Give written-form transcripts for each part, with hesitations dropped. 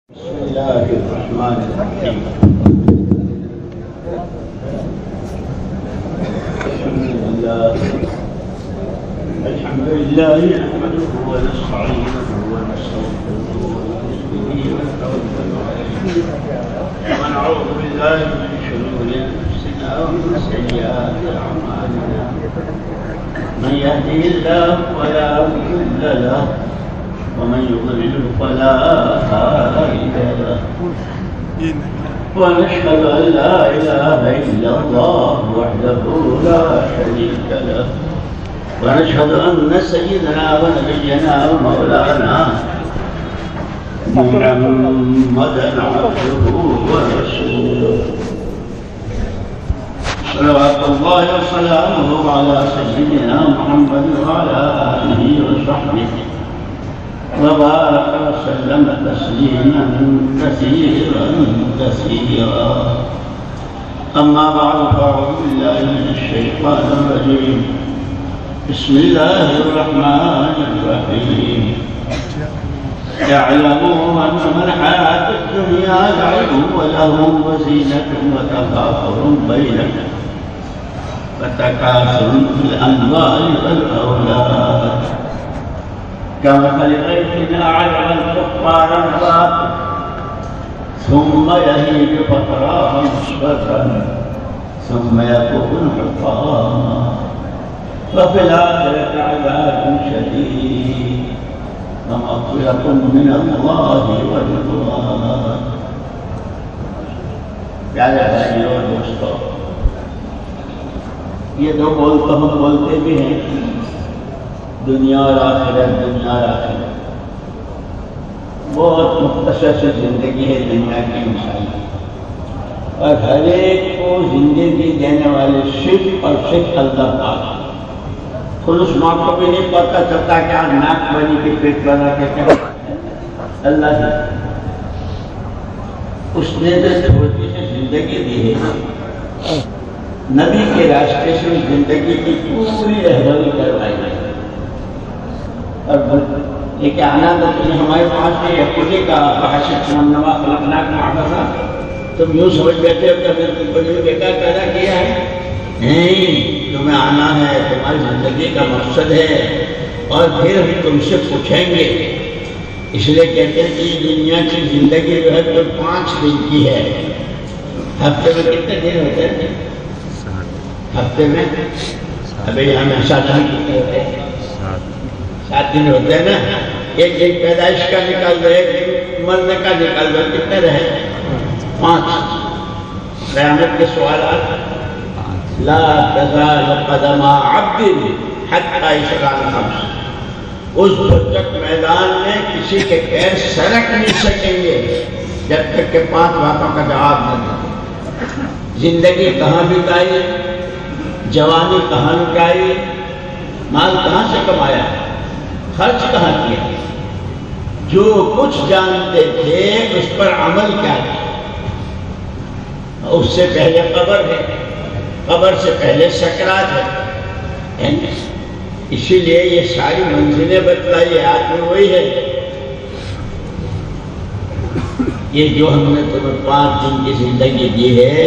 بسم الله الرحمن الرحيم. الحمد لله نحمده ونستعينه ونستغفره ونعوذ بالله من شرور انفسنا ومن سيئات اعمالنا. من يهده الله فلا مضل له ومن يضلل فلا هادي له. ونشهد أن لا إله إلا الله وحده لا شريك له. ونشهد أن سيدنا ونبينا ومولانا محمدا عبده ورسوله صلوات الله وسلامه على سيدنا محمد وعلى آله وصحبه وبارك وسلم تسليما كثيرا كثيرا. أما بعد فأعوذ بالله من الشيطان الرجيم. بسم الله الرحمن الرحيم. اعلموا أنما الحياة الدنيا لعب ولهو وزينة وتفاخر بينكم وتكاثر في الأموال والأولاد كمثل غيث أعجب الكفار نباته ثم يهيج فتراه مصفرا ثم يكون حطاما وفي الآخرة عذاب شديد ومغفرة من الله ورضوان. پیارے بھائیوں اور دوستوں، یہ دو بول تو ہم بولتے بھی ہیں، دنیا اور آخرت، دنیا اور آخرت. بہت مختصر سے زندگی ہے دنیا کی مثال، اور ہر ایک کو زندگی دینے والے صرف اور صرف اللہ پاک. خلوص ماں کو بھی نہیں پتہ چلتا کیا ناک بنی کے پیٹ بنا کے کیا اللہ ہے. اس نے جو چھوٹی سی زندگی دی ہے، نبی کے راستے سے اس زندگی کی پوری رہبری کروائی ہے. اور یہ کہ آنا تو ہمارے پاس میں خود کا بحث نما خلقناک معبرہ تم یوں سمجھ بیٹھے ہو کہ میں تم کو جو بیکار پیدا کیا ہے. نہیں، تمہیں آنا ہے، تمہاری زندگی کا مقصد ہے، اور پھر ہم تم سے پوچھیں گے. اس لیے کہتے ہیں کہ دنیا کی زندگی جو ہے تو 5 دن کی ہے. ہفتے میں کتنے دن ہوتے ہیں؟ ہفتے میں ابھی ہمیں 7 دن کتنے ہوتے ہیں؟ 7 دن ہوتے ہیں نا. ایک دن پیدائش کا نکال دو، ایک دن مرنے کا نکال دو، کتنے رہے؟ 5. قیامت کے سوالات: لا تزال قدم عبد حتى يسأل عن 5. اس تک میدان میں کسی کے پیر سرک نہیں سکیں گے جب تک کہ 5 باتوں کا جواب نہ دیں. زندگی کہاں بتائی، جوانی کہاں لٹائی، مال کہاں سے کمایا، خرچ کہاں کیا، جو کچھ جانتے تھے اس پر عمل کیا کیا. اس سے پہلے قبر ہے، قبر سے پہلے سکرات ہے. اسی لیے یہ ساری منزلیں بتلائی. آدمی وہی ہے. یہ جو ہم نے تمہیں 5 دن کی زندگی دی ہے،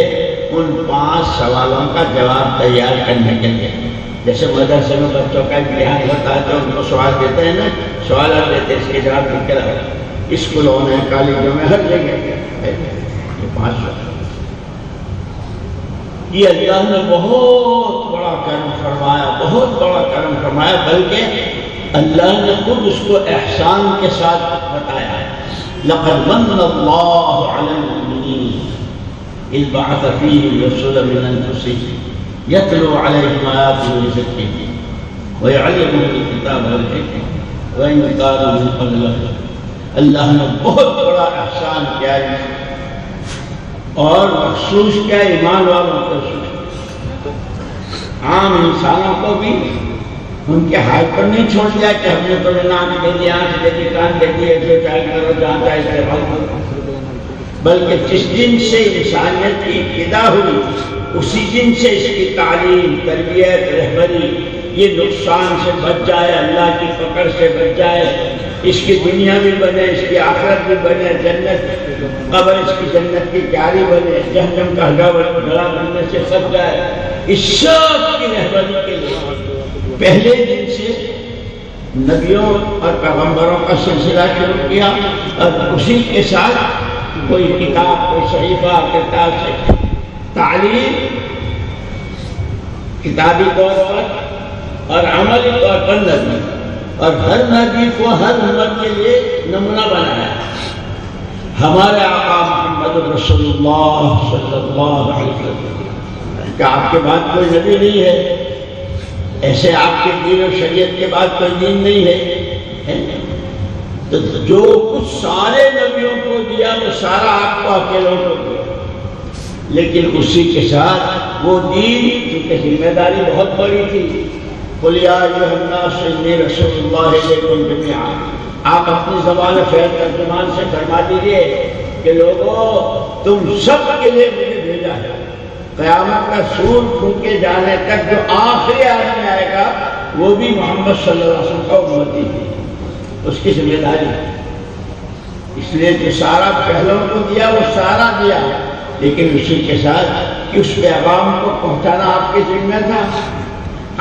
ان 5 سوالوں کا جواب تیار کرنے کے لیے. جیسے مدرسے میں بچوں کا امتحان ہوتا ہے تو ان کو سوال دیتے ہیں نا، سوالات دیتے ہیں، اس کے جواب لکھ کے رکھو. اسکولوں میں، کالجوں میں، ہر جگہ یہ 5 سوال. یہ اللہ نے بہت بڑا کرم فرمایا، بہت بڑا کرم فرمایا، بلکہ اللہ نے خود اس کو احسان کے ساتھ بتایا ہے. لقد من اللہ علی المؤمنین اذ بعث فیہم رسولا من انفسہم یتلو علیہم آیاتہ ویزکیہم ویعلمہم الکتاب والحکمہ وإن كانوا من قبل لفی. اللہ نے بہت بڑا احسان کیا ہے، اور مخصوص کیا ایمان والوں کو، عام انسانوں کو بھی ان کے ہاتھ پر نہیں چھوڑ دیا کہ ہم نے تمہیں ناک دے دی، آنکھ دے دی، کان دے دی، جو چاہے کرو، جہاں چاہے استعمال کرو. بلکہ جس دن سے انسانیت کی ابتدا ہوئی اسی دن سے اس کی تعلیم، تربیت، رہبری یہ نقصان سے بچ جائے، اللہ کی پکڑ سے بچ جائے، اس کی دنیا بھی بنے، اس کی آخرت بھی بنے، جنت قبر اس کی جنت کی کیاری بنے، جہنم کا گڑا بننے سے بچ جائے، اس سب کی رہبری کے لیے پہلے دن سے نبیوں اور پیغمبروں کا سلسلہ شروع کیا، اور اسی کے ساتھ کوئی کتاب، کوئی صحیفہ کتاب سے تعلیم کتابی طور پر اور عملی طور پر نبی، اور ہر نبی کو ہر امت کے لیے نمونہ بنایا۔ ہمارے آقا محمد رسول اللہ صلی اللہ علیہ وسلم کہ آپ کے بعد کوئی نبی نہیں ہے، ایسے آپ کے دین و شریعت کے بعد کوئی دین نہیں ہے، تو جو کچھ سارے نبیوں کو دیا وہ سارا آپ کو اکیلوں کو دیا، لیکن اسی کے ساتھ وہ دین کیونکہ ذمہ داری بہت بڑی تھی۔ قُلْ يَا أَيُّهَا النَّاسُ إِنِّي رَسُولُ اللَّهِ إِلَيْكُمْ جَمِيعًا، آپ اپنی زبان فعل ترجمان سے فرما دیجئے کہ لوگوں تم سب کے لیے مجھے بھیجا ہے، قیامت کا سور پھونکے جانے تک جو آخری آدمی آئے گا وہ بھی محمد صلی اللہ علیہ وسلم کا امتی ہے، اس کی ذمہ داری۔ اس لیے جو سارا پہلوں کو دیا وہ سارا دیا، لیکن اسی کے ساتھ اس پیغام کو پہنچانا آپ کے ذمہ تھا،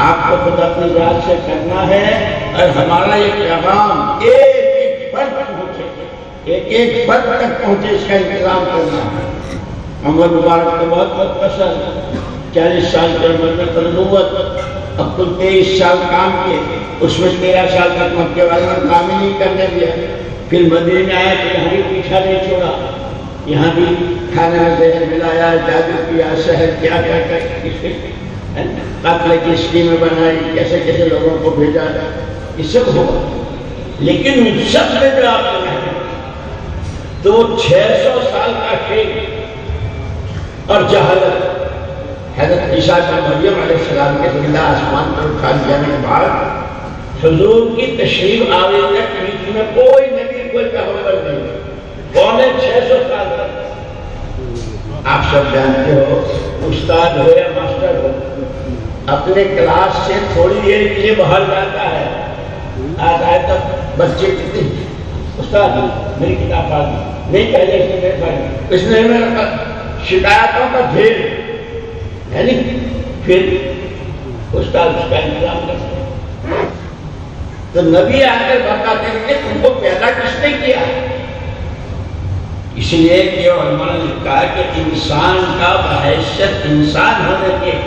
آپ کو خود اپنی ذات سے کرنا ہے، اور ہمارا یہ پیغام ایک ایک فرد تک پہنچے، ایک ایک فرد تک پہنچے، اس کا انتظام کرنا ہے۔ عمر مبارک کو بہت بہت پسند، 40 سال کی عمر میں نبوت، اب کل 23 سال کام کیے، اس میں 13 سال تک مکے والوں نے کام ہی نہیں کرنے دیا، پھر مدینے میں آیا تو یہاں بھی پیچھا نہیں چھوڑا، یہاں بھی کھانے میں زہر ملایا، جادو کیا، سحر کیا، قتل کی اسکیمیں بنائی، کیسے کیسے لوگوں کو بھیجا، یہ سب ہوا، لیکن ان سب میں جو آپ نے تو 600 سال کا شیخ اور جہالت، حضرت عیسیٰ بن مریم علیہ السلام کے زندہ آسمان پر اٹھا جانے کے بعد حضور کی تشریف آوری تک بیچ میں کوئی نبی کوئی پیغمبر نہیں، پونے 600 سال تک۔ آپ سب جانتے ہو، استاد ہو یا ماسٹر ہو، اپنے کلاس سے تھوڑی دیر کے لیے باہر جاتا ہے، آج آئے تب بچے کتنے استاد میری کتاب پڑھ نہیں، پہلے اس نے میرے پڑھی، اس نے میرا شکایتوں کا ڈھیر ہے نہیں، پھر استاد اس کا انتظام کرتے ہیں۔ تو نبی آ کر بتاتے ہیں کہ تم کو پیدا کس نے کیا، اس لیے کہ علماء نے کہا کہ انسان کا بحیثیت انسان ہونے کے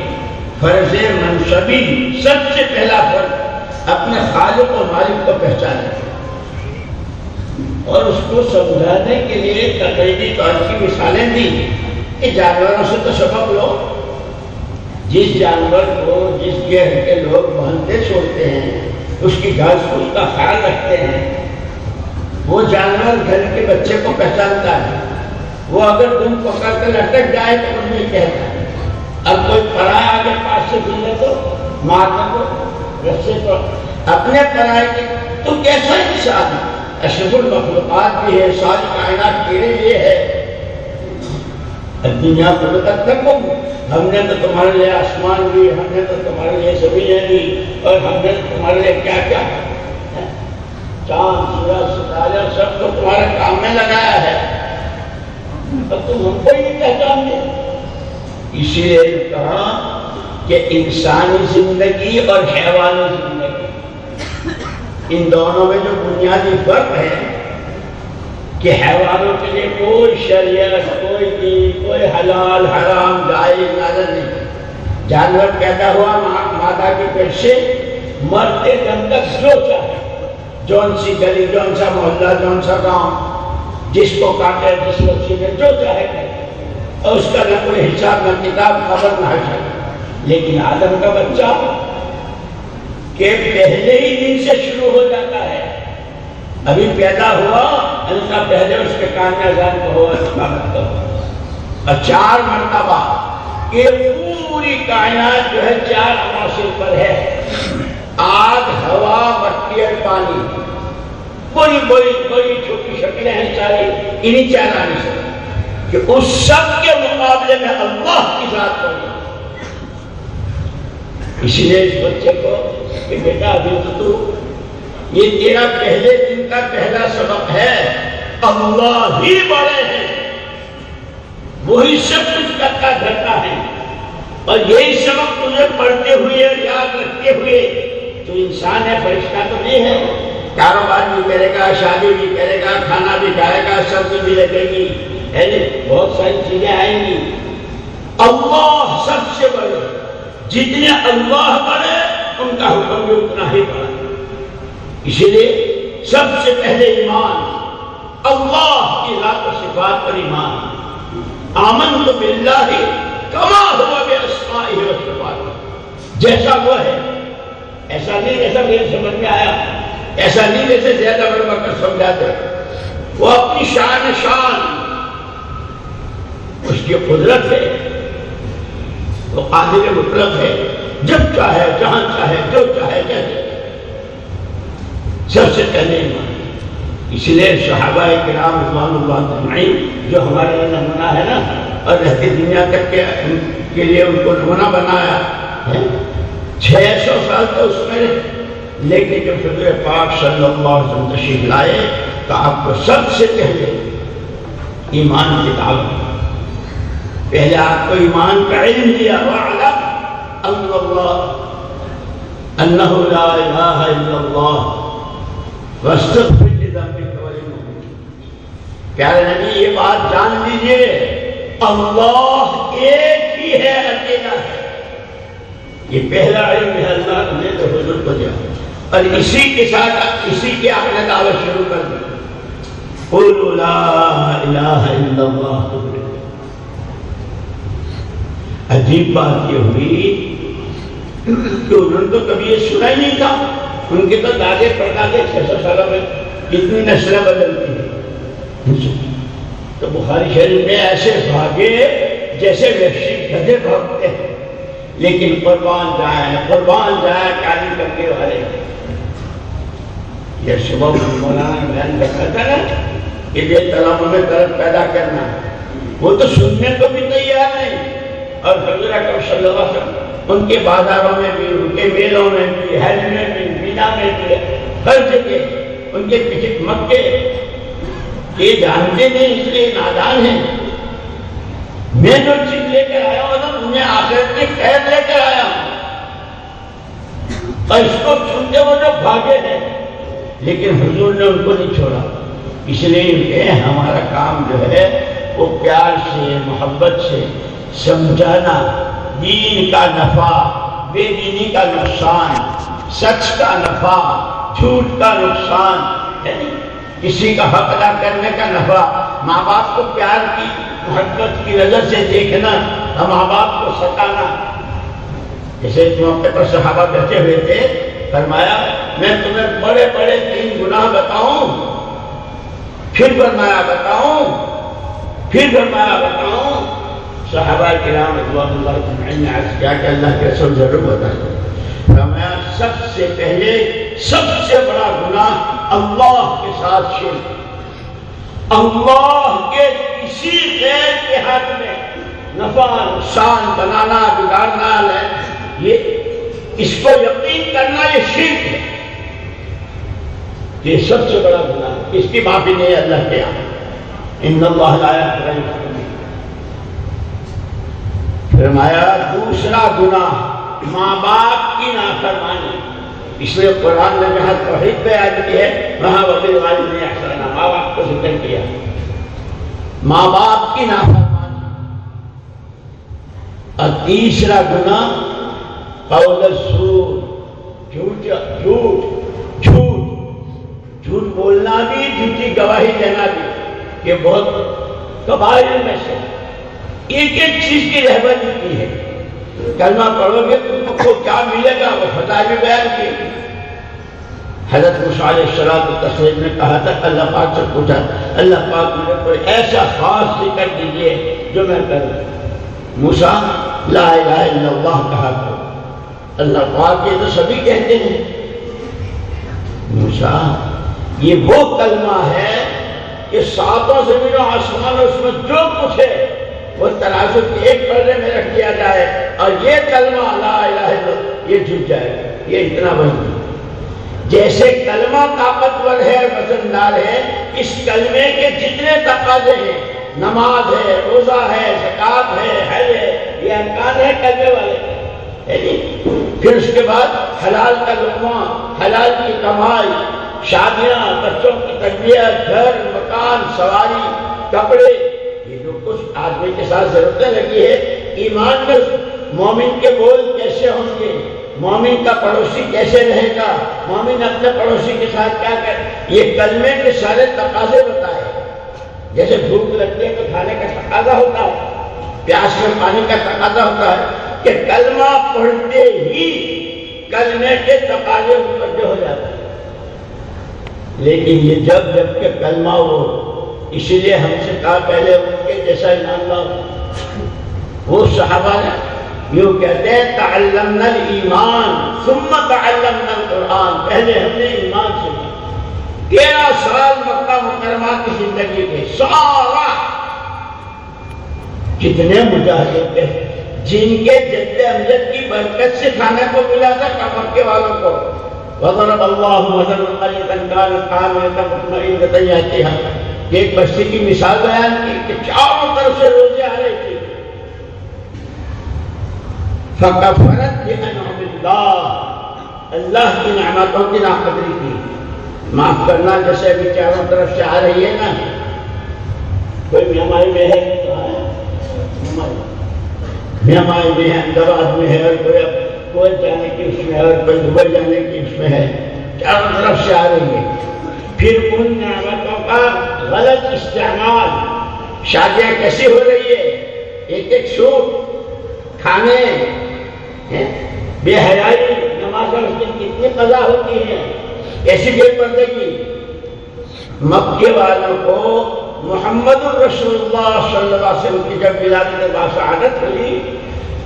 فرض منصبی سب سے پہلا فرض اپنے خالق و مالک کو پہچانے، اور اس کو سمجھانے کے لیے تقریبی طور کی مثالیں دی کہ جانوروں سے تو سبق لو، جس جانور کو جس گھر کے لوگ باندھتے چھوڑتے ہیں، اس کی گھاس پھوس کا خیال رکھتے ہیں، وہ جانور گھر کے بچے کو پہچانتا ہے، وہ اگر تم پکڑ کر لٹک جائے تو تم نہیں کہتا، اب کوئی پرایا آگے پاس سے گزرے تو مارنے کو رسے تو اپنے پرائے کے، تو کیسا انسان ہے، اشرف المخلوقات بھی ہے، ساری کائنات تیرے لیے ہے، دنیا خلقت لکم، ہم نے تو تمہارے لیے آسمان بھی، ہم نے تو تمہارے لیے زمینیں بھی، اور ہم نے تمہارے لیے کیا کیا چاند سورج ستارے سب کو تمہارے کام میں لگایا ہے، اب تم ہم کو ہی نہیں پہچانتے۔ اسی لیے کہا کہ انسانی زندگی اور حیوانی زندگی، ان دونوں میں جو بنیادی فرق ہے کہ حیوانوں کے لیے کوئی شریعت، کوئی دین، کوئی حلال حرام جائز نازل نہیں، جانور پیدا ہوا مادہ کے پیٹ سے، مرتے دم تک جو چاہے، جون سی گلی، جون سا محلہ، جون سا گاؤں، جس کو کاٹے، جس بچی میں جو چاہے کرے، اور اس کا نہ کوئی حساب، نہ کتاب، خبر، نہ حساب۔ لیکن آدم کا بچہ کہ پہلے ہی دن سے شروع ہو جاتا ہے، ابھی پیدا ہوا، اللہ پہلے اس کے کان میں اذان کہو، استقامت کرو، اور 4 مرتبہ کہ پوری کائنات جو ہے 4 عناصر پر ہے، آگ، ہوا، مٹی اور پانی، بڑی بڑی بڑی چھوٹی شکلیں ہیں ساری انہی 4 عناصر، کہ اس سب کے مقابلے میں اللہ کی ذات ہوئی، اس لیے اس بچے کو کہ بیٹا ابھی تو یہ تیرا پہلے دن کا پہلا سبق ہے، اللہ ہی بڑے ہیں، وہی سب کچھ کرتا دھرتا ہے، اور یہی سبق تجھے پڑھتے ہوئے اور یاد رکھتے ہوئے تو انسان ہے، فرشتہ تو نہیں ہے۔ کاروبار بھی کرے گا، شادی بھی کرے گا، کھانا بھی کھائے گا، سبزی بھی لگے گی، ہے بہت ساری چیزیں آئیں گی۔ اللہ سب سے بڑے، جتنے اللہ بڑے ان کا حکم بھی اتنا ہی بڑا، اسی لیے سب سے پہلے ایمان اللہ کی ذات و صفات پر ایمان، آمنت باللہ کما ہوا باسمائہ و صفاتہ، جیسا وہ ہے ایسا نہیں جیسا میرے سمجھ میں آیا، ایسا نہیں جیسے زیادہ بڑا کر سمجھاتے، وہ اپنی شان اس کی قدرت ہے، وہ قادر مطلق ہے، جب چاہے جہاں چاہے جو چاہے کہتے، سب سے پہلے ایمان۔ اس لیے صحابہ کرام رضوان اللہ اجمعین جو ہمارے لیے نمونہ ہے نا، اور رہتی دنیا تک کے لیے ان کو نمونہ بنایا ہے، 600 سال تو اس میں رہے، لیکن جب حضور پاک صلی اللہ علیہ وسلم تشریف لائے تو آپ کو سب سے پہلے ایمان کی دعوت، پہلے آپ کو ایمان کا علم دیا، وَاعْلَمْ أَنَّ اللَّهَ أَنَّهُ لَا إِلَٰهَ إِلَّا اللَّهُ وَاسْتَغْفِرْ لِذَنبِكَ وَلِلْمُؤْمِنِينَ۔ پیارے نبی یہ بات جان لیجئے، اللہ ایک ہی ہے، اکیلا ہے، یہ پہلا علم ہے اللہ نے تو حضور کو دیا، اور اسی کے ساتھ اسی کے آگے دعوت شروع کر دی، قُولُوا لَا إِلَٰهَ إِلَّا اللَّهُ۔ عجیب بات یہ ہوئی کہ انہوں نے تو کبھی یہ سنا ہی نہیں تھا، ان کے تو دادے پردادے 600 سالوں میں کتنی نسلیں بدلتی ہیں، تو بخاری شریف میں ایسے بھاگے جیسے وحشی گدھے بھاگتے ہیں، لیکن قربان جائیں کاری کرنے والے۔ یہ صبح مولانا نے بیان کرتا تھا نا کہ یہ طلبوں میں طلب پیدا کرنا، وہ تو سننے کو بھی تیار نہیں، اور حضور اکرم صلی اللہ علیہ وسلم ان کے بازاروں میں بھی، ان کے میلوں میں بھی، حج میں بھی، مینا میں بھی، ہر جگہ ان کے پیچھے مکے، یہ جانتے نہیں اس لیے نادان ہیں۔ میں جو چیز لے کر آیا ہوں نا، میں آخرت کی خیر لے کر آیا ہوں، اور اس کو سنتے وہ جو بھاگے ہیں، لیکن حضور نے ان کو نہیں چھوڑا، اس لیے ہمارا کام جو ہے وہ پیار سے، محبت سے سمجھانا، دین کا نفع، بے دینی کا نقصان، سچ کا نفع، جھوٹ کا نقصان، کسی کا حق ادا کرنے کا نفع، ماں باپ کو پیار کی محبت کی نظر سے دیکھنا، ماں باپ کو ستانا۔ جیسے اس موقع پر صحابہ بیٹھے ہوئے تھے، فرمایا میں تمہیں بڑے بڑے 3 گناہ بتاؤں، پھر فرمایا بتاؤں، صحابہ کرام رضوان اللہ اجمعین نے عرض کیا کہ اللہ کے رسول ضرور بتائیں۔ فرمایا سب سے پہلے سب سے بڑا گناہ اللہ کے ساتھ شرک، اللہ کے کسی غیر کے حق میں نفع نقصان بنانا بگاڑنا ہے، یہ اس کو یقین کرنا یہ شرک ہے، یہ سب سے بڑا گناہ ہے، اس کی معافی نہیں ہے اللہ کے یہاں، ان اللہ لا یغفر الذنوب۔ فرمایا دوسرا گناہ ماں باپ کی نافرمانی، اس لیے قرآن نے جہاں توحید بیان کی ہے وہاں وبالوالدین احسانا، ماں باپ کو ذکر کیا، ماں باپ کی نافرمانی۔ اور تیسرا گناہ قول الزور، جھوٹ بولنا بھی، جھوٹی گواہی دینا بھی، یہ بہت کبائر میں سے ایک ایک چیز کی رہبری کی ہے۔ کلمہ پڑھو گے تم کو کیا ملے گا، وہ خدا بھی بیان کی۔ حضرت موسیٰ علیہ السلام نے کہا تھا، اللہ پاک سے پوچھا، اللہ پاک مجھے کوئی ایسا خاص ذکر دیجیے جو میں کروں۔ موسیٰ لا الہ الا اللہ کہا کرو۔ اللہ پاک یہ تو سبھی کہتے ہیں۔ موسیٰ یہ وہ کلمہ ہے کہ 7 زمین و آسمان اس میں جو کچھ ہے وہ تناسب کے ایک پردے میں رکھ دیا جائے، اور یہ کلمہ لا الہ الا اللہ یہ جھک جائے گا، یہ اتنا وزن جیسے کلمہ طاقتور ہے وزندار ہے، اس کلمے کے جتنے تقاضے ہیں، نماز ہے، روزہ ہے، زکوٰۃ ہے، حج ہے، یہ ارکان ہے کلمے والے ہے جی۔ پھر اس کے بعد حلال کا لقمہ، حلال کی کمائی، شادیاں، بچوں کی تربیت، گھر، مکان، سواری، کپڑے، یہ جو کچھ آدمی کے ساتھ ضرورتیں لگی ہے، ایمان میں مومن کے بول کیسے ہوں گے، مومن کا پڑوسی کیسے رہے گا، مومن اپنے پڑوسی کے ساتھ کیا کرے، یہ کلمے کے سارے تقاضے بتائے۔ جیسے بھوک لگتی ہے تو کھانے کا تقاضا ہوتا ہے، پیاس میں پانی کا تقاضا ہوتا ہے، کہ کلمہ پڑھتے ہی کلمے کے تقاضے متوجہ ہو جاتے ہیں۔ لیکن یہ جب کہ کلمہ ہو، اسی لیے ہم سے کہا پہلے ان کے جیسا ایمان لاؤ، وہ صحابہ نے یوں کہتے ہیں تعلمنا الایمان ثم تعلمنا القرآن، پہلے ہم نے ایمان سیکھا۔ 13 سال مکہ مکرمہ کی زندگی کے سارا کتنے مجاہد تھے جن کے جد امجد کی برکت سے کھانے کو ملا تھا مکے والوں کو۔ وضرب اللہ مثلا قرية كانت آمنة مطمئنة يأتيها، ایک بستی کی مثال بیان کی کہ چاروں طرف سے روزے آ رہے تھے، فکفرت بانعم اللہ، اللہ کی نعمتوں کی ناقدری کی۔ معاف کرنا جیسے ابھی چاروں طرف سے آ رہی ہے نا، کوئی میامائی میں ہے، میامائی میں ہے، احمدآباد میں ہے، اور کوئی جانے کی اس میں ہے، اور کوئی دبئی جانے کی اس میں ہے، چاروں طرف سے آ رہی ہے۔ پھر ان نعمتوں کا غلط استعمال، شادیاں کیسی ہو رہی ہے، ایک ایک سوٹ، کھانے، بے حیائی، نماز مسجد کتنی قضا ہوتی ہے، ایسی بے پردگی۔ مکے والوں کو محمد الرسول اللہ صلی اللہ علیہ وسلم کی جب ولادت باسعادت ہوئی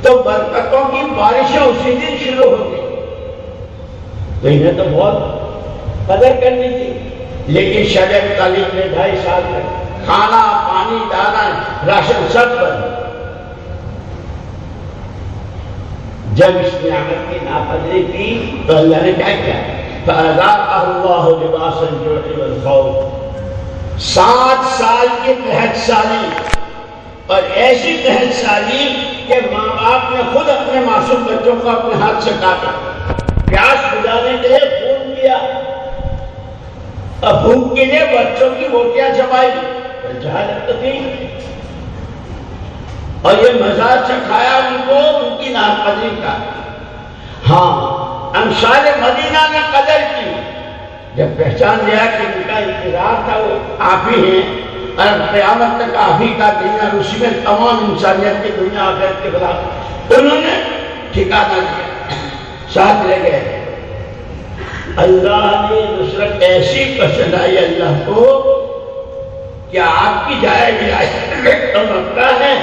تو برکتوں کی بارشیں اسی دن شروع ہو گئی، تو انہیں تو بہت قدر کرنی تھی، لیکن شب طالب نے 2.5 سال تک کھانا، پانی، دانا، راشن سب بند۔ جب اس نعمت کی ناقدری کی تو اللہ نے کیا کیا؟ فَأَذَاقَهُ اللَّهُ لِبَاسَ الْجُوعِ وَالْخَوْفِ، 7 سال کی قحط سالی، اور ایسی قحط سالی کہ ماں باپ نے خود اپنے معصوم بچوں کو اپنے ہاتھ سے کاٹا، پیاس بجھانے کے لیے خون دیا، اور بھوک کے لیے بچوں کی روٹیاں چبائی، جہالت تو تھی، اور یہ مزاج چکھایا ان کو ان کی ناقدری کا۔ ہاں، انصار مدینہ نے قدر کی، جب پہچان لیا کہ ان کا انتظار تھا وہ آپ ہی ہیں، اور قیامت تک آپ ہی کا دنیا، اسی میں تمام انسانیت کی دنیا آخرت کے خلاف، انہوں نے ٹھکانہ دیا، ساتھ لے گئے۔ اللہ نے نصرت ایسی پسند آئی اللہ کو کہ آپ کی جائے ولایت تو مکہ ہے،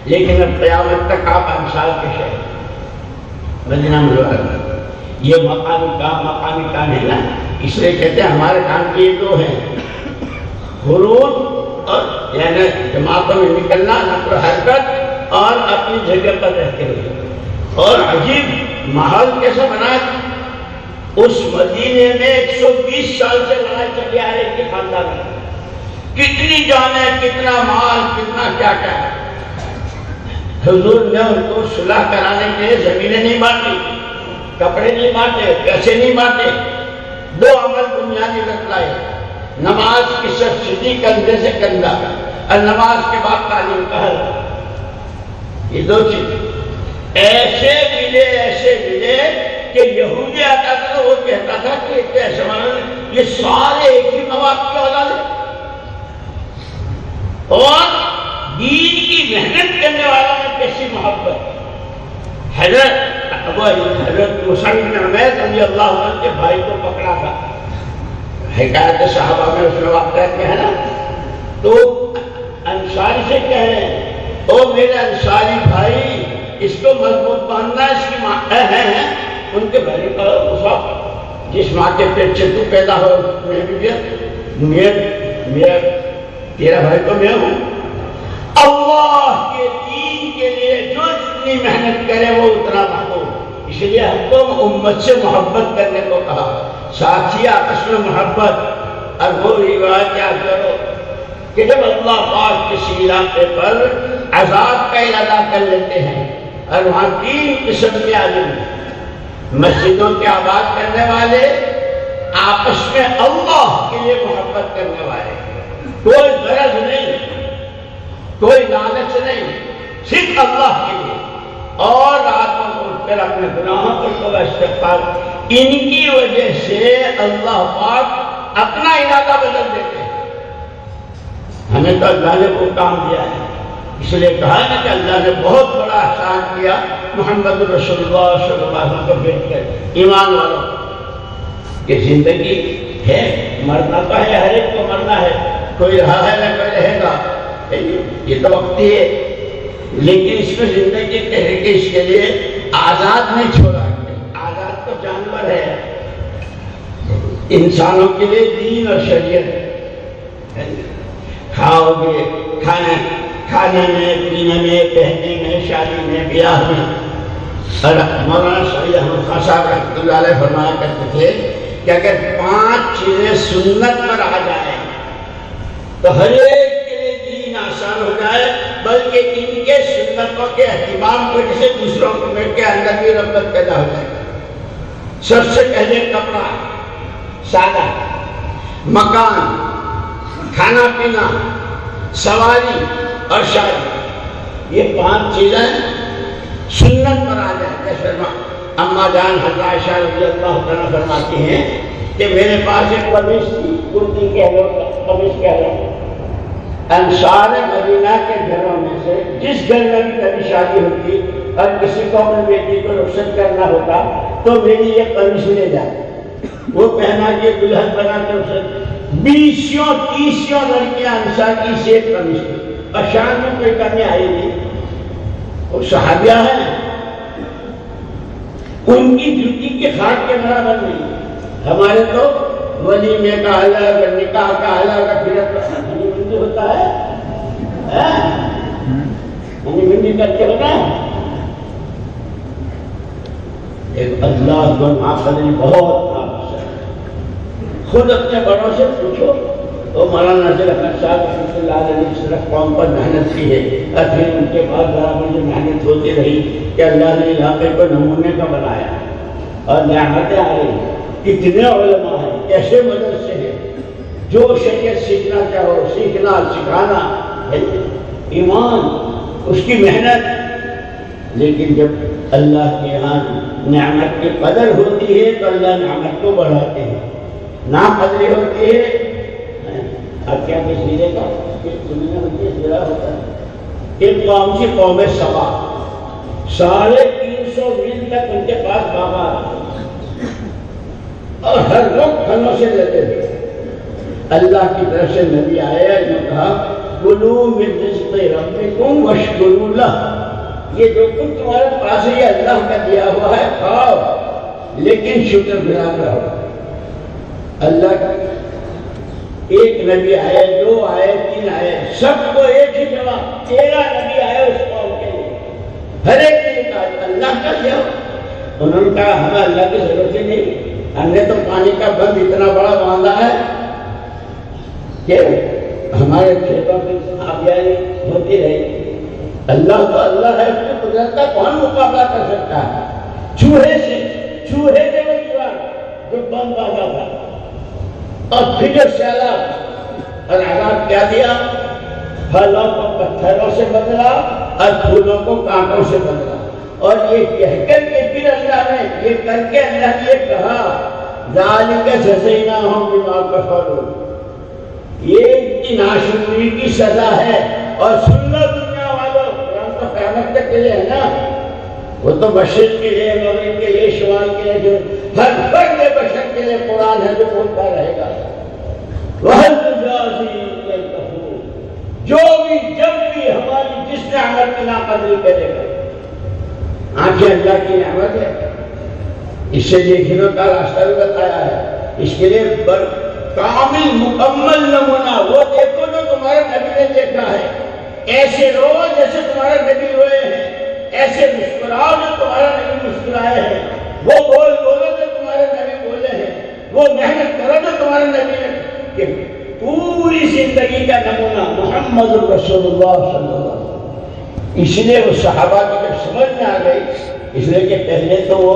لیکن اب قیامت تک آپ انصار کے شہر مدینہ منورہ۔ یہ مقامی کام ہے نا، اس لیے کہتے ہیں ہمارے کام کی یہ 2 ہیں، خروج اور یعنی جماعتوں میں نکلنا، نقل و حرکت، اور اپنی جگہ پر رہتے ہوئے۔ اور عجیب ماحول کیسا بنا، اس مدینے میں 120 سال سے لڑائی چلی آ رہی تھی خاندان میں، کتنی جانیں، کتنا مال، کتنا کیا کیا۔ حضور نے ان کو صلح کرانے کے لیے زمینیں نہیں بانٹی، کپڑے نہیں بانٹے، پیسے نہیں بانٹے، 2 عمل بنیادی بتلائے، نماز کی صف سیدھی کندھے سے کندھا، اور نماز کے بعد تعلیم کا حل، یہ 2 چیز ایسے ملے کہ یہودی آتا تھا تو وہ کہتا تھا کہ کیسے یہ سارے ایک ہی مواد کی اولاد ہے، اور دین کی محنت کرنے والوں میں کیسی محبت۔ حضرت موسیٰ بن عمیر رضی اللہ عنہ کے بھائی کو پکڑا تھا، حکایت صحابہ میں اس میں واقعات میں ہے نا، تو انصاری سے کہہ رہے ہیں، او میرے انصاری بھائی، اس کو مضبوط باندھنا، اس کی ماں ہے ان کے بھائی کا مصعب، جس ماں کے پیٹ سے تو پیدا ہو میں تیرا بھائی تو میں ہوں، اللہ کے دین کے لیے جو جتنی محنت کرے وہ اتنا محبوب. اس لیے ہم کو امت سے محبت کرنے کو کہا. ساتھی آپس میں محبت. اور وہ روایت یاد کرو کہ جب اللہ پاک کسی علاقے پر عذاب کا ارادہ کر لیتے ہیں اور وہاں 3 قسم کے آدمی ہیں. مسجدوں کے آباد کرنے والے، آپس میں اللہ کے لیے محبت کرنے والے، کوئی غرض نہیں، کوئی لالچ نہیں، صرف اللہ کے لیے. اور راتوں کو اٹھ کر اپنے گناہوں کو توبہ استغفار. ان کی وجہ سے اللہ پاک اپنا ارادہ بدل دیتے ہیں. ہمیں تو اللہ نے وہ کام دیا ہے، اس لیے کہا نا کہ اللہ نے بہت بڑا احسان کیا محمد رسول اللہ صلی اللہ علیہ وسلم کو بھیج کر. ایمان والوں کہ زندگی ہے، مرنا تو ہے، ہر ایک کو مرنا ہے. کوئی رہا ہے نہ کوئی رہے گا، یہ تو وقتی ہے. لیکن اس میں زندگی کہے کہ اس کے لیے آزاد نہیں چھوڑا. آزاد تو جانور ہے، انسانوں کے لیے دین اور شریعت. کھاؤ گے، کھانے میں، پینے میں، پہننے میں، شادی میں، بیاہ میں. اور مولانا سعید احمد خان صاحب رحمۃ اللہ علیہ فرمایا کرتے تھے کہ اگر 5 چیزیں سنت پر آ جائیں تو ہر ایک کے لیے دین آسان ہو جائے، بلکہ ان کے سنتوں کے اہتمام کی وجہ سے دوسروں کے اندر بھی رغبت پیدا ہو جائے. سب سے پہلے کپڑا سادہ، مکان، کھانا پینا، سواری اور شادی. یہ 5 چیزیں سنت پر آ جائیں. جیسے اما جان حضرت عائشہ رضی اللہ عنہا فرماتی ہیں کہ میرے پاس ایک قمیص تھی، کرتی کہہ لو، قمیص کہہ لو. انصار مدینہ کے گھروں میں سے جس گھر میں بھی کبھی شادی ہوتی اور کسی کو اپنی بیٹی کو رخصت کرنا ہوتا تو میری یہ قمیص لے جاتے، وہ پہنا کے دلہن بنا کے رخصت. 20-30 لڑکیاں انصار کی سے ایک قمیص تھی اور شان میں کوئی کمی آئی نہیں. وہ صحابیہ ہیں، ان کی جوتی کے خاک کے برابر نہیں. ہمارے تو ولیمے کا الگ، نکاح کا الگ، ہنی منڈی ہوتا ہے، ہنی منڈی کر کے ہوتا ہے. ایک اللہ کو ناقدری بہت ناقص ہے. خود اپنے بڑوں سے پوچھو. تو مولانا ناصر احمد صاحب رحمۃ اللہ علیہ نے اس طرح قوم پر محنت کی ہے اور پھر ان کے بعد برابر جو محنت ہوتی رہی کہ اللہ نے علاقے کو نمونے کا بنایا اور نعمتیں آ رہی. کتنے علماء ہیں، کیسے مدرسے ہیں، جو شریعت سیکھنا چاہو سیکھنا سکھانا ہے. ایمان اس کی محنت. لیکن جب اللہ کے یہاں نعمت کی قدر ہوتی ہے تو اللہ نعمت کو بڑھاتے ہیں. ناقدری ہوتی ہے، اب کیا سیرے کا سیرا ہوتا ہے. ایک قوم سے قوم سبا 350 میل تک ان کے پاس بابا اور ہر وقت پھلوں سے لیتے تھے. اللہ کی طرف سے نبی آیا، نے کہا کلوا من رزق ربکم واشکروا لہ. یہ جو کچھ تمہارے پاس ہے یہ اللہ کا دیا ہوا ہے، کھاؤ لیکن شکر گزار رہو. اللہ کا ایک نبی آئے، 2 آئے، 3 آئے، سب کو ایک ہی جواب. 13 نبی آئے اس قوم کے لیے، ہر ایک نے کہا اللہ کا دیا. انہوں نے کہا ہمیں اللہ کی ضرورت ہی نہیں، ہم نے تو پانی کا بند اتنا بڑا باندھا ہے کہ ہمارے کھیتوں کی آبیاری ہوتی رہی. اللہ تو اللہ ہے، اس کی قدرت کا کون مقابلہ کر سکتا ہے؟ چوہے سے وہ جو بند باندھا تھا اور پھر سیلاب اور عذاب کیا دیا؟ پھلوں کو پتھروں سے بدلا اور پھولوں کو کانٹوں سے بدلا. اور یہ کہہ کر کے پھر اللہ نے یہ کر کے اللہ نے کہا ذالک جزیناہم بما کفروا. یہ ان کی ناشکری کی سزا ہے. اور سن لو دنیا والوں، قرآن تو قیامت تک کے لیے ہے نا، وہ تو مشرق کے لیے، مغرب کے لیے، شمال کے لیے، جو ہر فرد بشر کے لیے قرآن ہے جو بولتا رہے گا. وَهَلْ تُجَازِي إِلَّا الْكَفُورَ. جو بھی جب بھی ہماری جس نعمت کی ناقدری کرے گا. آنکھیں اللہ کی نعمت ہے، اس سے دیکھنے کا راستہ بھی بتایا ہے. اس کے لیے کامل مکمل نمونہ وہ دیکھو جو تمہارے نبی نے دیکھا ہے. ایسے رو جیسے تمہارے نبی روئے ہیں. ایسے مسکراؤ جو تمہارا نبی مسکرائے ہیں، وہ بول بولو جو تمہارے نبی بولے ہیں، وہ محنت کرو جو تمہارے نبی نے کہ پوری زندگی کا نمونہ محمد رسول اللہ صلی اللہ علیہ وسلم۔ اس لیے وہ صحابہ کی جب سمجھ میں آ گئی، اس لیے کہ پہلے تو وہ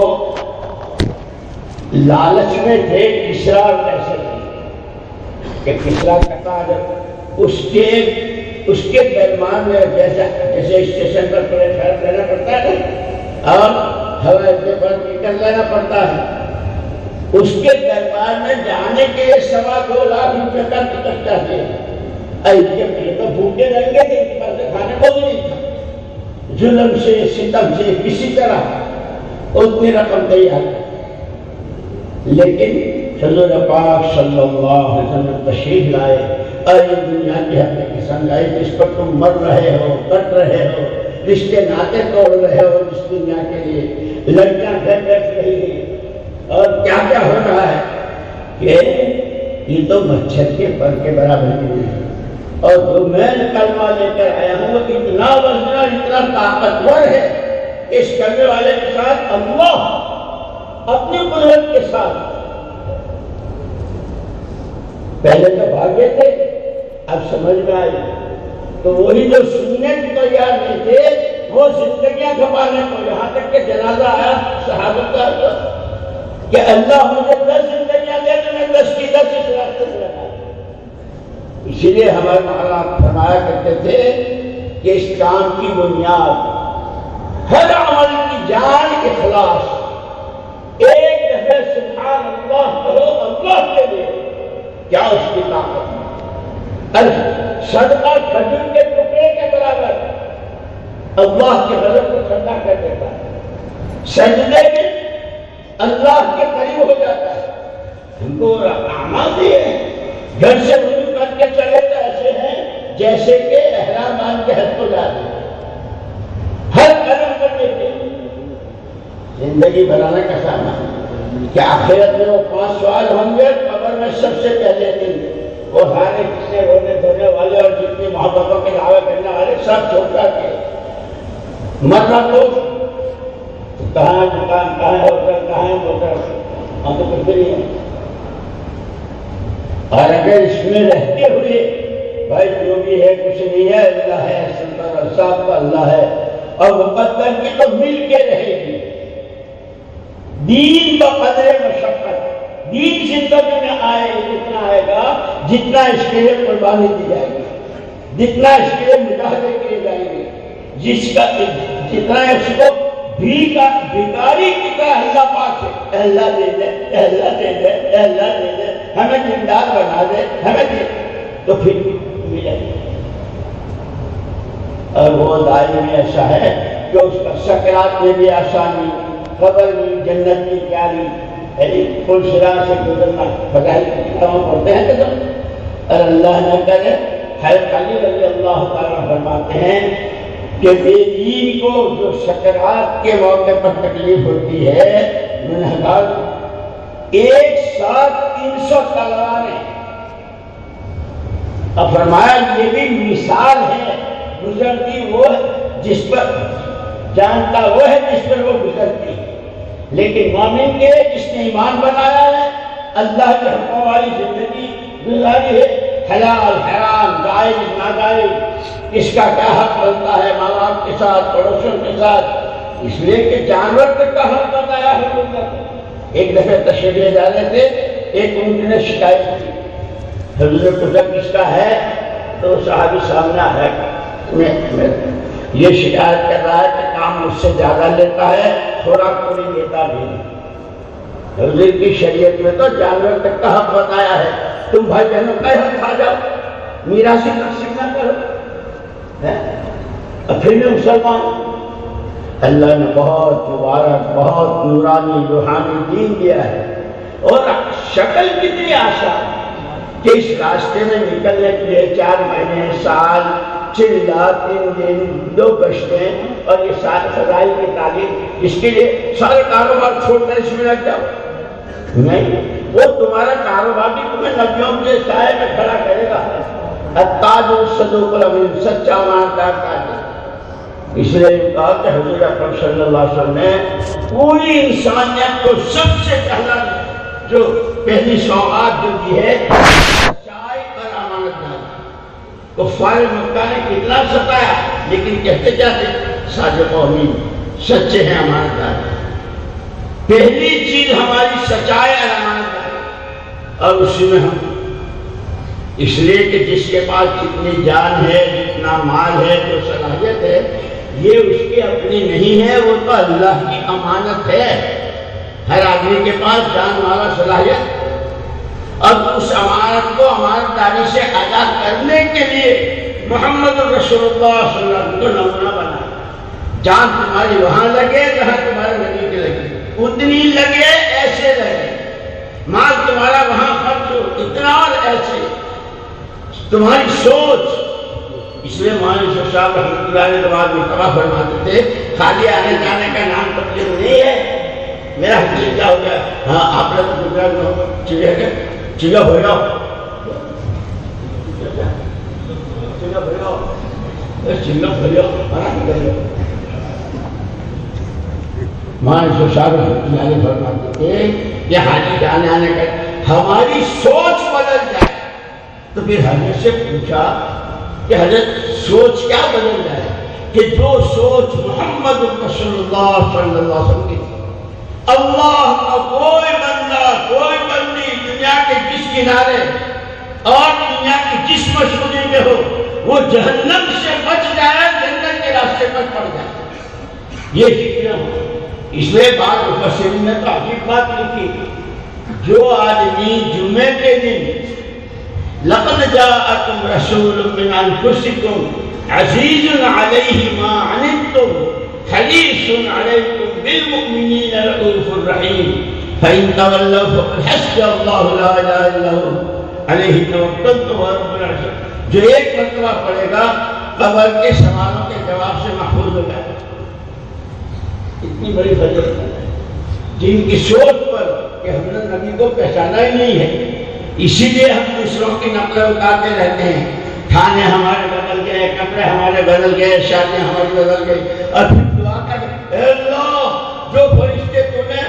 لالچ میں تھے کسرا اور کیسر کہ کسرا کا تاج اس کے درمیان میں جیسے اسٹیشن پر پلیٹ لینا پڑتا ہے اور ہوائی اڈے پر ٹکٹ لینا پڑتا ہے، اس کے دربار میں جانے کے لیے 2.25 لاکھ روپے کا ٹکٹ چاہیے۔ ایسے تو بھوکے رہیں گے کہ ان پر سے کھانے کو بھی نہیں تھا، ظلم سے ستم سے کسی طرح اتنی رقم تیار ہے۔ لیکن حضور پاک صلی اللہ علیہ وسلم تشریف لائے، اے دنیا کی ہر قسم لائے جس پر تم مر رہے ہو، کٹ رہے ہو، رشتے ناطے توڑ رہے ہو اس دنیا کے لیے، لڑکیاں گھر بیٹھ رہی ہیں اور کیا کیا ہو رہا ہے کہ یہ تو مچھر کے پر کے برابر نہیں ہے، اور جو میں کلمہ لے کر آیا ہوں وہ اتنا وزن اور اتنا طاقتور ہے کہ اس کلمے والے کے ساتھ اللہ اپنی قدرت کے ساتھ پہلے تو بھاگے تھے، اب سمجھ میں آئی تو وہی جو سننے کو تیار نہیں تھے وہ زندگیاں کھپانے کو، یہاں تک کہ جنازہ آیا صحابہ کا کہ اللہ مجھے 10 زندگیاں دے تو میں 10 کی 10 اس راستے سے لگا۔ اسی لیے ہمارے مولانا فرمایا کرتے تھے کہ اس کام کی بنیاد ہر عمل کی جان اخلاص، ایک دفعہ سبحان اللہ کرو اللہ کے لیے، کیا اس کی طاقت ہے؟ صدقہ کھجور کے ٹکڑے کے برابر اللہ کے غضب کو ٹھنڈا کر دیتا ہے، سجدے میں اللہ کے قریب ہو جاتا ہے۔ ہم کو اعمال دیے گھر سے رجوع کر کے چلے تو ایسے ہیں جیسے کہ احرام باندھ کے حج کو جاتے ہیں، ہر قدم پر دیتے ہیں۔ زندگی بنانے کا سامان کہ آخرت میں وہ 5 سوال ہوں گے، قبر میں سب سے پہلے دن وہ سارے کسے رونے دھونے والے اور جتنی محبتوں کے دعوے کرنے والے سب چھوڑ کر کے مرنا تو کہاں دکان، کہاں ہوٹل، کہاں موٹر، ہم تو کچھ نہیں ہے۔ اور اگر اس میں رہتے ہوئے بھائی جو بھی ہے کچھ نہیں ہے، اللہ ہے، سلطان اور صاحب کا اللہ ہے، اور مقدر کی تو مل کے رہے گی۔ دین بقدر مشقت، دین زندگی میں آئے جتنا آئے گا، جتنا اس کے لیے قربانی دی جائے گی، جتنا اس کے لیے مجاہدے کیے جائیں گے، جتنا اس کو بھکاری کی طرح اللہ پاک سے اللہ دے دے، اللہ دے دے، اللہ دے دے، ہمیں دیندار بنا دے، ہمیں دے، تو پھر ملے گا۔ اور وہ دائر میں ایسا ہے کہ اس کا سکرات میں بھی آسانی، قبر میں جنت کی تیاری، پل صراط سے گزرنا، فضائل کی کتابوں پڑھتے ہیں کہ اور اللہ نہ کرے، حضرت علی رضی اللہ تعالیٰ فرماتے ہیں کہ بے دین کو جو سکرات کے موقع پر تکلیف ہوتی ہے، گنہگار ایک ساتھ 300 تلواریں، اب فرمایا یہ بھی مثال ہے، گزرتی وہ جس پر جانتا وہ ہے جس پر وہ گزرتی، لیکن مومن کے جس نے ایمان بنایا ہے، اللہ کے حقوں والی زندگی گزاری ہے، حلال حرام جائز ناجائز اس کا کیا حق بنتا ہے ماں باپ کے ساتھ، پڑوسیوں کے ساتھ، اس لیے کہ جانور تک کا حق بتایا ہے۔ ایک دفعہ تشریف لے جا رہے تھے، ایک اونٹ نے شکایت کی، حضور پوچھا کس کا ہے، تو صحابی سامنے آیا، یہ شکایت کر رہا ہے کہ کام مجھ سے زیادہ لیتا ہے، خوراک کو نہیں دیتا بھی۔ حضور کی شریعت میں تو جانور تک کا حق بتایا ہے، تم بھائی بہنوں کا حق کھا جاؤ، میراثی تقسیم نہ کرو، پھر میں مسلمان۔ اللہ نے بہت مبارک، بہت نورانی روحانی دین دیا ہے، اور شکل کتنی آسان کہ اس راستے میں نکلنے کے لیے 4 مہینے، سال، 6 3 دن، 2 گشتیں، اور یہ سارے فضائل کی تعلیم، اس کے لیے سارے کاروبار چھوڑ کر اس میں لگ جاؤ؟ نہیں، وہ تمہارا کاروبار بھی تمہیں نبیوں کے سائے میں کھڑا کرے گا۔ التاج الصدوق الامین، سچا ایماندار تاجر، اس لیے کہا کہ حضور اکرم صلی اللہ علیہ وسلم نے پوری انسانیت کو سب سے پہلا جو پہلی سوغات جو دی ہے سچائی اور امانت داری۔ کفار مکہ نے کتنا ستایا لیکن کہتے کیا تھے؟ صادق و امین، سچے ہیں، امانت دار۔ پہلی چیز ہماری سچائی اور امانت داری، اور اسی میں ہم اس لیے کہ جس کے پاس جتنی جان ہے، جتنا مال ہے، جو صلاحیت ہے، یہ اس کی اپنی نہیں ہے، وہ تو اللہ کی امانت ہے۔ ہر آدمی کے پاس جان والا صلاحیت، اب اس امانت کو امانت داری سے ادا کرنے کے لیے محمد رسول اللہ صلی اللہ علیہ وسلم کو نمونہ بنا۔ جان تمہاری وہاں لگے جہاں تمہارے نبی کی لگے، اتنی لگے ایسے لگے، مال تمہارا وہاں خرچ ہو اتنا اور ایسے، تمہاری سوچ۔ اس لیے مولانا یوسف صاحب رحمۃ اللہ علیہ بعد مرتبہ فرماتے تھے خالی آنے جانے کا نام تبلیغ نہیں ہے۔ میرا حقیقت کیا ہو گیا؟ ہاں آپ نے تو گجرات میں چڑیا گیا، چڑیا ہو جاؤ، چڑیا ہو جاؤ، چڑیا ہو جاؤ، آرام کر جاؤ۔ مولانا یوسف صاحب رحمۃ اللہ علیہ فرماتے تھے کہ حاجی جانے آنے کا ہماری سوچ بدل جائے۔ تو پھر حضرت سے پوچھا کہ حضرت سوچ کیا بدل جائے؟ کہ جو سوچ محمد رسول اللہ صلی اللہ علیہ وسلم کی تھی، اللہ کا کوئی بندہ کوئی بندی دنیا کے جس کنارے اور دنیا کی جس مشغولی میں ہو وہ جہنم سے بچ جائے، جنت کے راستے پر پڑ جائے، یہ ذکر ہو۔ اس لیے بعض مفسرین نے تو عجیب بات لکھی، جو آدمی جمعے کے دن لقد جاءكم رسول من انفسكم عزيز عليه ما عنتم حريص عليكم بالمؤمنين رؤوف رحيم فإن تولوا فقل حسبي الله لا إله إلا هو عليه توكلت وهو رب العرش العظيم۔ جو ایک مرتبہ پڑھے گا قبر کے سوالوں کے جواب سے محفوظ ہو جائے گا۔ اتنی بڑی فضیلت ہے جن کی سوچ پر کہ ہم نے نبی کو پہچانا ہی نہیں ہے، اسی لیے ہم دوسروں کی نقلیں اتارتے رہتے ہیں۔ کھانے ہمارے بدل گئے، کپڑے ہمارے بدل گئے، شادیاں ہماری بدل گئی، اور پھر دعا کر اے اللہ جو فرشتے تو نے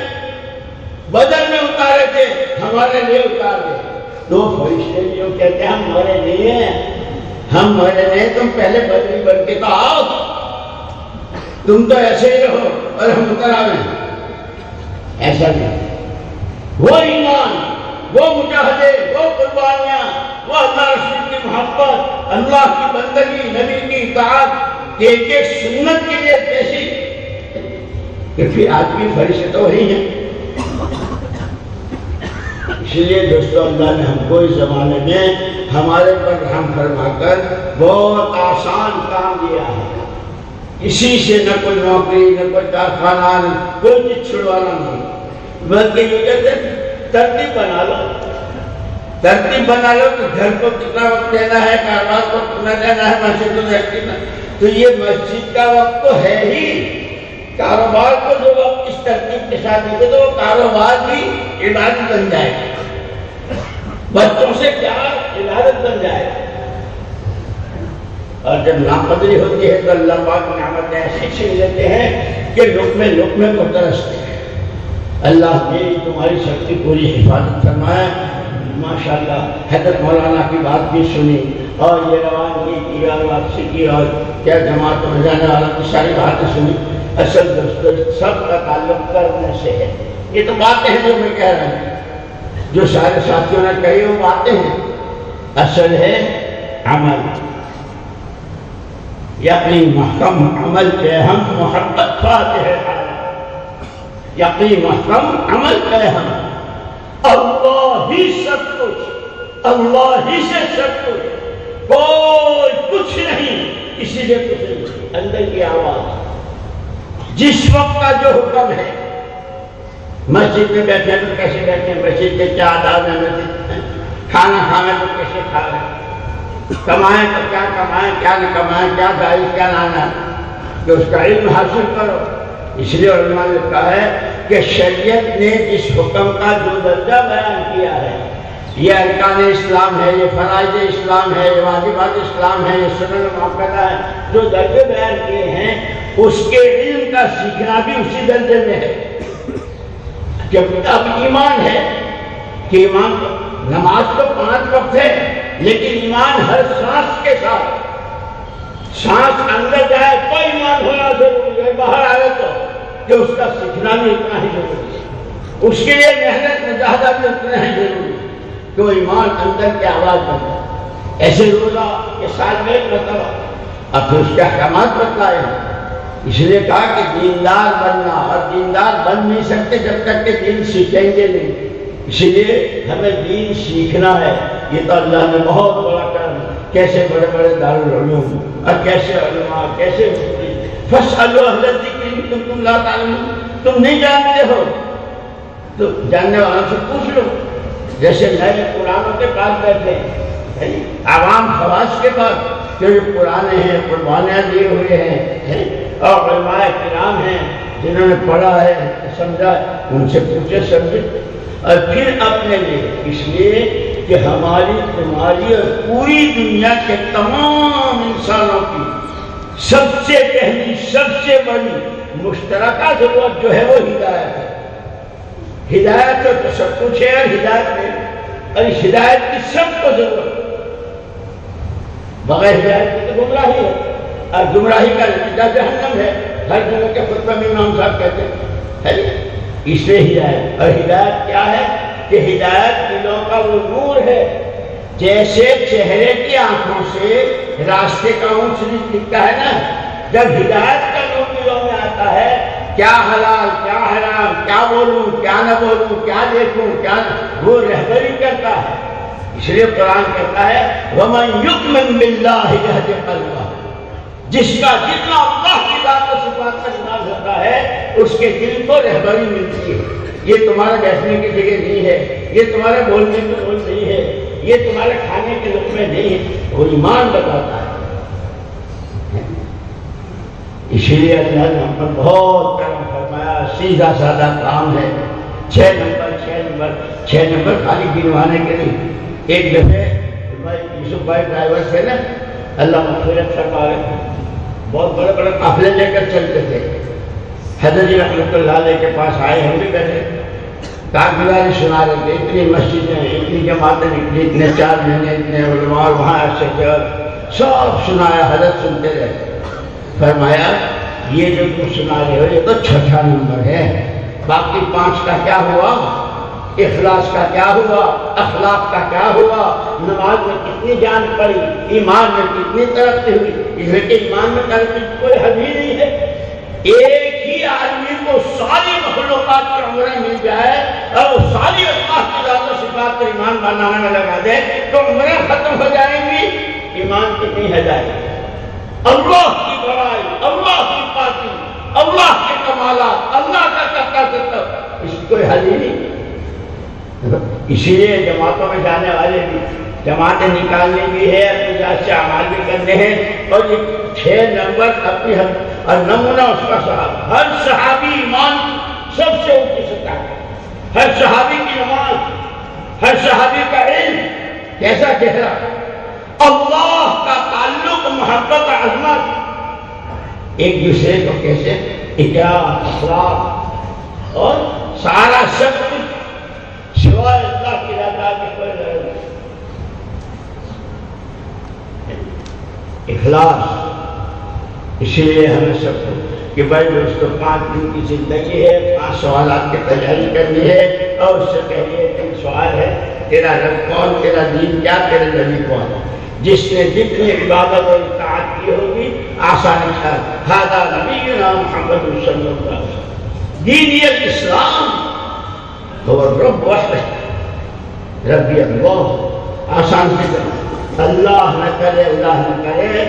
بدل میں اتارے تھے ہمارے لیے اتار دے۔ دو فرشتے جو کہتے ہیں ہم مرے نہیں ہیں، ہم مرے نہیں، تم پہلے بدلی بن کے تو آؤ، تم تو ایسے ہی رہو اور ہم اتر آئیں۔ ایسا نہیں، وہ ایمان، وہ مجاہدے، وہ قربانیاں، وہ اللہ رسول کی محبت، اللہ کی بندگی، نبی کی اطاعت، ایک ایک سنت کے لیے کیسی کہ پھر آدمی فرشتے تو وہی ہیں۔ اس لیے دوستو اللہ نے ہم کو اس زمانے میں ہمارے پر رحم فرما کر بہت آسان کام دیا ہے۔ کسی سے نہ کوئی نوکری، نہ کوئی کارخانہ، کوئی چیز چھڑوانا نہیں، بلکہ یہ کہتے ہیں ترتیب بنا لو، ترتیب بنا لو تو گھر کو کتنا وقت دینا ہے، کاروبار کو کتنا دینا ہے، مسجد کو کتنا، تو یہ مسجد کا وقت تو ہے ہی، کاروبار کو جو وقت اس ترتیب کے ساتھ دے تو وہ کاروبار بھی عبادت بن جائے، بچوں سے پیار عبادت بن جائے۔ اور جب ناقدری ہوتی ہے تو اللہ پاک نعمتیں ایسے چھین لیتے ہیں کہ لقمے لقمے کو ترستے ہیں۔ اللہ میری تمہاری سب کی پوری حفاظت فرمائے۔ ماشاءاللہ حضرت مولانا کی بات بھی سنی اور یہ روانگی کی اور واپسی کی اور کیا جماعتوں میں جانے والا کی ساری باتیں سنی۔ اصل دوستوں سب کا تعلق کرنے سے ہے۔ یہ تو باتیں ہیں جو میں کہہ رہا ہوں، جو سارے ساتھیوں نے کہی وہ باتیں ہیں، اصل ہے عمل۔ یقین محکم عمل پہ ہم محبت پاتے ہیں، یقین محکم عمل پہ ہم، اللہ ہی سب کچھ، اللہ ہی سے سب کچھ، کوئی کچھ نہیں، اسی لیے کچھ اندر کی آواز جس وقت کا جو حکم ہے۔ مسجد میں بیٹھے تو کیسے بیٹھے، مسجد کے کیا آداب ہیں، مسجد میں کھانا کھانا تو کیسے کھا رہے ہیں، کمائیں تو کیا کمائیں، کیا نہ کمائیں، کیا داعش کیا لانا، کہ اس کا علم حاصل کرو۔ اس لیے علماء نے کہا ہے کہ شریعت نے جس حکم کا جو درجہ بیان کیا ہے یہ ارکان اسلام ہے، یہ فرائض اسلام ہے، یہ واجبات اسلام ہے، یہ سنن مؤکدہ ہے، جو درجے بیان کیے ہیں اس کے علم کا سیکھنا بھی اسی درجے میں ہے۔ جب اب ایمان ہے کہ ایمان نماز تو 5 وقت ہے، لیکن ایمان ہر سانس کے ساتھ، سانس اندر جائے تو ایمان ہونا ضروری ہے، باہر آئے تو، کہ اس کا سیکھنا بھی اتنا ہی ضروری ہے، اس کے لیے محنت مجاہدہ بھی اتنا ہی ضروری ہے کہ وہ ایمان اندر کی آواز بنتا۔ ایسے روزہ کے سال میں ایک مرتبہ اب پھر اس کے احکامات بتلائے ہیں، اس لیے کہا کہ دیندار بننا، اور دیندار بن نہیں سکتے جب تک کہ دین سیکھیں گے نہیں، اس لیے ہمیں دین سیکھنا ہے۔ یہ تو اللہ نے بہت بڑا کرم، کیسے بڑے بڑے دارالعلوم اور کیسے علماء، کیسے مفتی، فاسألوا اہل الذکر ان کنتم لا تعلمون، تم نہیں جانتے ہو تو جاننے والوں سے پوچھ لو۔ جیسے نئے قرآنوں کے پاس بیٹھے عوام خواص کے پاس، جو پرانے ہیں، قربانیاں دیے ہوئے ہیں، اور علماء کرام ہیں جنہوں نے پڑھا ہے، سمجھا، ان سے پوچھے سمجھے، اور پھر اپنے لیے، اس لیے کہ ہماری، تمہاری اور پوری دنیا کے تمام انسانوں کی سب سے پہلی، سب سے بڑی مشترکہ ضرورت جو ہے وہ ہدایت ہے۔ ہدایت تو سب کچھ ہے، اور ہدایت میں، اور اس ہدایت کی سب کو ضرورت، بغیر ہدایت کی تو گمراہی ہے، اور گمراہی کا نتیجہ جہنم ہے۔ ہر جگہ کے خطبہ میں امام صاحب کہتے ہیں، اس لیے ہدایت، اور ہدایت کیا ہے کہ ہدایت دلوں کا وہ نور ہے، جیسے چہرے کی آنکھوں سے راستے کا اونچ نیچ دکھتا ہے نا، جب ہدایت کا نور دلوں میں آتا ہے، کیا حلال کیا حرام، کیا بولوں کیا نہ بولوں، کیا دیکھوں کیا نہ، وہ رہبری کرتا ہے۔ اس لیے قرآن کہتا ہے وَمَن يُؤْمِن بِاللَّهِ يَهْدِ قَلْبَهُ، جس کا جتنا اللہ کی ذات و صفات کا ایمان ہوتا ہے اس کے دل کو رہبری ملتی ہے۔ یہ تمہارا بیٹھنے کی جگہ نہیں ہے، یہ تمہارے بولنے کی بول نہیں ہے، یہ تمہارے کھانے کے لقمے نہیں ہے، وہ ایمان بتاتا ہے۔ اسی لیے اللہ نے ہم پر بہت کرم فرمایا، سیدھا سادہ کام ہے، 6 نمبر خالی گنوانے کے لیے۔ ایک دفعہ یوسف بھائی ڈرائیور تھے نا، اللہ مغفرت فرما رہے تھے، بہت بڑے بڑے قافلے لے کر چلتے تھے۔ حضرت جی رحمۃ اللہ علیہ کے پاس آئے، ہم بھی بیٹھے، کارگزاری سنا رہے تھے، اتنی مسجدیں، اتنی جماعتیں نکلی، اتنے 4 مہینے، اتنے علماء وہاں ایسے سب سنایا، حضرت سنتے رہے۔ فرمایا یہ جو تم سنا رہے ہو یہ تو 6 نمبر ہے، باقی 5 کا کیا ہوا؟ اخلاص کا کیا ہوا؟ اخلاق کا کیا ہوا؟ نماز میں کتنی جان پڑی؟ ایمان میں کتنی ترقی ہوئی؟ اس لیے کہ ایمان میں ترقی کوئی حد ہی نہیں ہے۔ ایک ہی آدمی کو ساری مخلوقات کی عمریں مل جائے اور وہ ساری اللہ کی ذات و صفات پر ایمان بنانے میں لگا دے تو عمریں ختم ہو جائیں گی، ایمان کتنی ہے جائے گی۔ اللہ کی بڑائی، اللہ کی پاکی، اللہ کے کمالات، اللہ کا کرتا اس کی کوئی حد ہی نہیں۔ اسی لیے جماعتوں میں جانے والے بھی جماعتیں نکالنے بھی ہے، اپنی ذات سے اعمال بھی کرنے ہیں، اور یہ 6 نمبر اپنی حد اور نمونہ اس کا صحابہ، ہر صحابی ایمان سب سے اونچی سطح ہے، ہر صحابی کی نماز، ہر صحابی کا علم کیسا چہرہ، اللہ کا تعلق، محبت، عظمت، ایک دوسرے کو کیسے اکرام، اخلاق، اور سارا سب کچھ سوائے اللہ کی رضا کے کوئی غرض نہیں۔ اخلاص، اسی لیے ہمیں سب کو کہ بھائی دوستو 5 دن کی زندگی ہے، 5 سوالات کی تیاری کرنی ہے، اور اس سے پہلے 3 سوال ہے، تیرا رب کون، تیرا دین کیا، تیرا نبی کون۔ جس نے جتنی عبادت اور اطاعت کی ہوگی آسانی سے ھذا نبینا محمد صلی اللہ علیہ وسلم، دین الاسلام هو الرب وحده، ربی اللہ، آسان سے کرنا، اللہ نہ کرے، اللہ نہ کرے،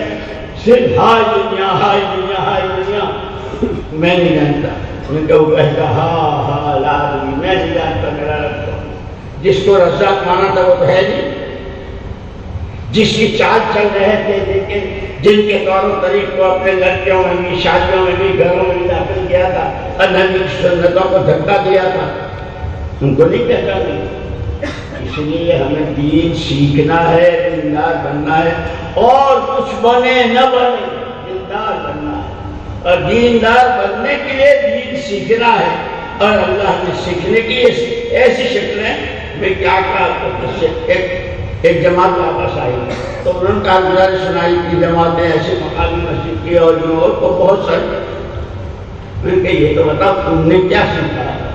صرف ہائی دنیا، ہائی دنیا، ہائی دنیا، میں نہیں جانتا، ان کا وہ کہتا ہاں لا دنیا، میں نہیں جانتا، میرا رب کو، جس کو رزاق مانا تھا وہ تو ہے نہیں، جس کی چال چل رہے تھے، لیکن جن کے طور و طریق کو اپنے لڑکیوں میں بھی، شادیوں میں بھی، گھروں میں بھی داخل کیا تھا، اور نبی کی سنتوں کو دھکا دیا تھا، ان کو نہیں کہتا نہیں۔ اس لیے ہمیں دین سیکھنا ہے، دیندار بننا ہے، اور کچھ بنے نہ بنے دیندار بننا ہے، اور دیندار بننے کے لیے دین سیکھنا ہے۔ اور اللہ نے سیکھنے کی ایسی شکلیں، میں کیا کہا، ایک جماعت واپس آئی تو انہوں نے کارگزاری سنائی کہ جماعتیں ایسے مقامی مسجد کی اور کو بہت ساری، میں نے کہا یہ تو بتاؤ تم نے کیا سیکھا ہے؟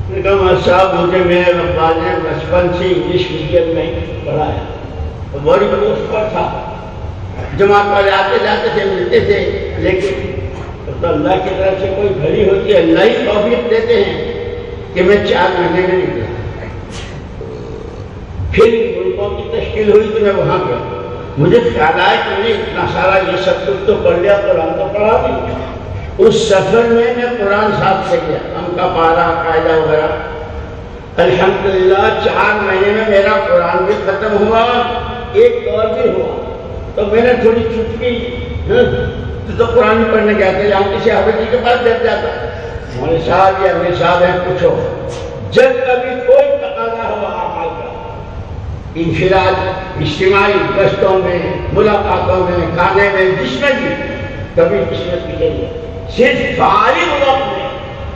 میں نے کہا صاحب مجھے میرے ابا نے بچپن سے انگلش میڈیم میں پڑھا ہے، تو بڑی پوسٹ پر تھا، جماعت والے آتے جاتے تھے، ملتے تھے، لیکن تو اللہ کی طرف سے کوئی گھڑی ہوتی ہے، اللہ ہی توفیق دیتے ہیں کہ میں 4 مہینے میں نکلا۔ پھر ملکوں کی تشکیل ہوئی تو میں وہاں گیا، مجھے خیال آیا کہ نہیں اتنا سارا یہ سب کچھ تو پڑھ لیا، قرآن تو پڑھا بھی۔ اس سفر میں قرآن ساتھ سے گیا، ہم کا پارا قاعدہ وغیرہ، الحمدللہ 4 مہینے میں میرا قرآن بھی ختم ہوا، ایک دور بھی ہوا۔ تو میں نے تھوڑی چٹکی تو قرآن پڑھنے گیا تھا، یہاں کسی حافظ جی کے پاس بیٹھ جاتا، مولوی صاحب یا امیر صاحب ہیں پوچھو، جب کبھی کوئی تقاضا ہوا اعمال کا، انفراد اجتماعی گشتوں میں، ملاقاتوں میں، کھانے میں، جس میں بھی کبھی کسی نے پیچھے نہیں، صرف فارغ وقت میں،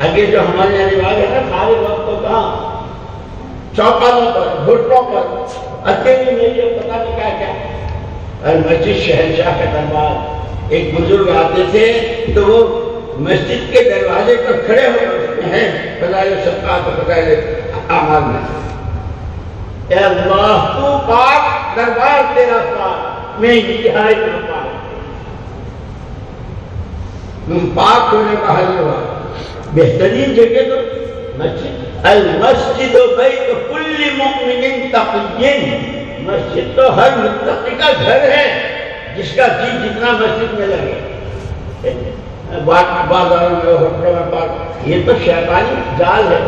اگے جو ہمارے یہاں رواج ہے نا فارغ وقت تو کہاں، چوپالوں پر، بھٹوں پر، اکیلی میری پتہ نہیں کیا کیا، مسجد شہنشاہ کا دربار، ایک بزرگ آتے تھے تو وہ مسجد کے دروازے پر کھڑے ہو کر اس میں ہیں فضائل صدقات و فضائل اعمال میں، اے اللہ تو پاک، دربار تیرا پاک، میں انتہائی ناپاک، پاک ہونے کا حل ہوا۔ بہترین جگہ تو مسجد، المسجد بیت کل مؤمن تقی، مسجد تو ہر متقی کا گھر ہے جس کا جی جتنا مسجد میں لگے، بازاروں میں، ہوٹلوں میں پاک، یہ تو شیطانی جال ہے۔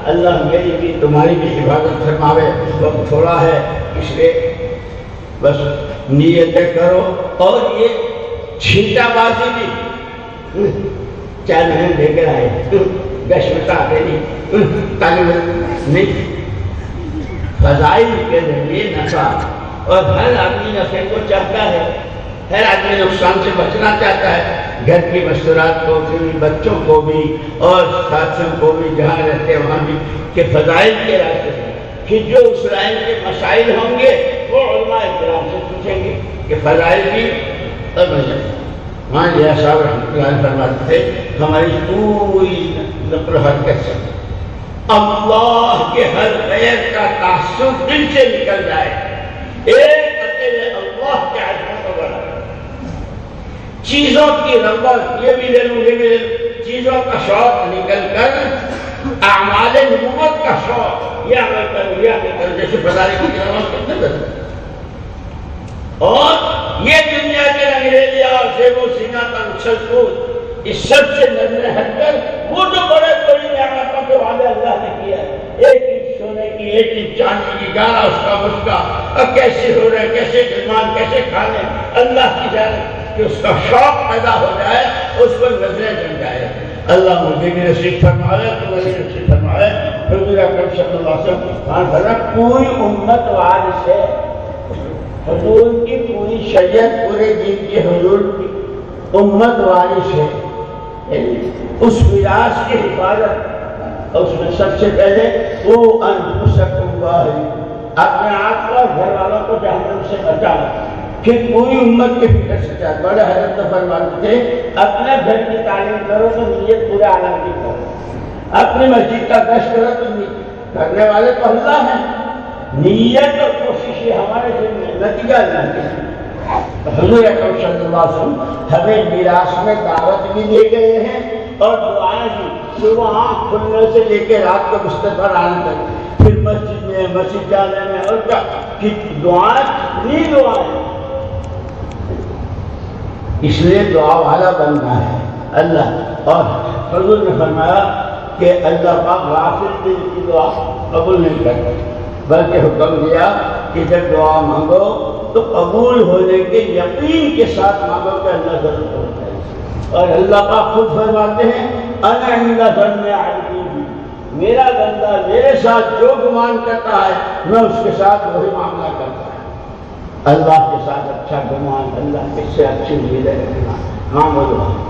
اللہ میری بھی تمہاری بھی حفاظت فرماوے، وقت تھوڑا ہے اس لیے بس نیتیں کرو، اور یہ چھینٹا بازی بھی چاہے نہیں لے کر آئے، گشت آتے نہیں، تعلیم نہیں، فضائل کے ذریعے نفع، اور ہر آدمی نفع کو چاہتا ہے، ہر آدمی نقصان سے بچنا چاہتا ہے، گھر کی مستورات کو بھی، بچوں کو بھی، اور ساتھیوں کو بھی، جہاں رہتے ہیں وہاں بھی، کہ فضائل کے راستے سے، پھر جو اس لائن کے مسائل ہوں گے وہ علماء کرام سے پوچھیں گے کہ فضائل بھی اور مذہب۔ وہاں یہ صاحب رحمۃ اللہ فرماتے تھے ہماری پوری نقل و حرکت سے اللہ کے ہر غیر کا تعصب دل سے نکل جائے، ایک اکیلے اللہ کے عظمت و بڑا، چیزوں کی رغبت، یہ بھی لے لوں یہ بھی لے لوں، چیزوں کا شوق نکل کر اعمال نبوت کا شوق، یہ عمل کرو یہ عمل کرو، جیسے بازار کی نماز کتنے کرتے، اور یہ دنیا کے انگریزی اور زیب و زینت کا اچھل کود، اس سب سے نظریں ہٹ کر وہ جو بڑے بڑی نعمتوں کے وعدے اللہ نے کیا ہے، ایک انچ سونے کی، ایک انچ چاندی کی، گانا اس کا مسکا، اور کیسے ہو رہے، کیسے بیمار، کیسے کھانے، اللہ کی جانب کہ اس کا شوق پیدا ہو جائے، اس پر نظریں جم جائے۔ اللہ مجھے بھی نصیب فرمائے، تمہیں بھی نصیب فرمائے۔ حضور اکرم صلی اللہ علیہ وسلم کوئی امت وارث ہے، حضور کی پوری شریعت، پورے دین کی حضور کی امت وارث ہے، اس میراث کی حفاظت، اور اس میں سب سے پہلے وہ انفسکم واہلکم، اپنے آپ کو اور گھر والوں کو جہنم سے بچاؤ، پھر پوری امت کے فکر سے چاہتے۔ بڑے حضرت تو فرماتے تھے اپنے گھر کی تعلیم کرو تو نیت پورے عالم کی کرو، اپنی مسجد کا گشت کرو تو کرنے والے تو اللہ ہیں، نیت اور کوشش یہ ہمارے ذمہ ہے، نتیجہ اللہ کے۔ حضور اکرم صلی اللہ علیہ وسلم ہمیں میراث میں دعوت بھی دے گئے ہیں، اور دعائیں بھی، صبح آنکھ کھلنے سے لے کے رات کو مستقبل آنے تک، پھر مسجد میں، مسجد جانے میں، اور دعائیں کتنی دعائیں، اس لیے دعا والا بننا ہے اللہ۔ اور حضور نے فرمایا کہ اللہ پاک غافل دل کی دعا قبول نہیں کرتا، بلکہ حکم دیا کہ جب دعا مانگو تو قبول ہونے کے یقین کے ساتھ مانگو کہ اللہ ضرور ہوتا ہے۔ اور اللہ پاک خود فرماتے ہیں انا عند ظن عبدی بی، میرا بندہ میرے ساتھ جو گمان کرتا ہے میں اس کے ساتھ وہی معاملہ کرتا ہوں۔ اللہ کے ساتھ اچھا گمان، اللہ کے سے اچھی امیدیں رکھنا۔ ہاں بولو۔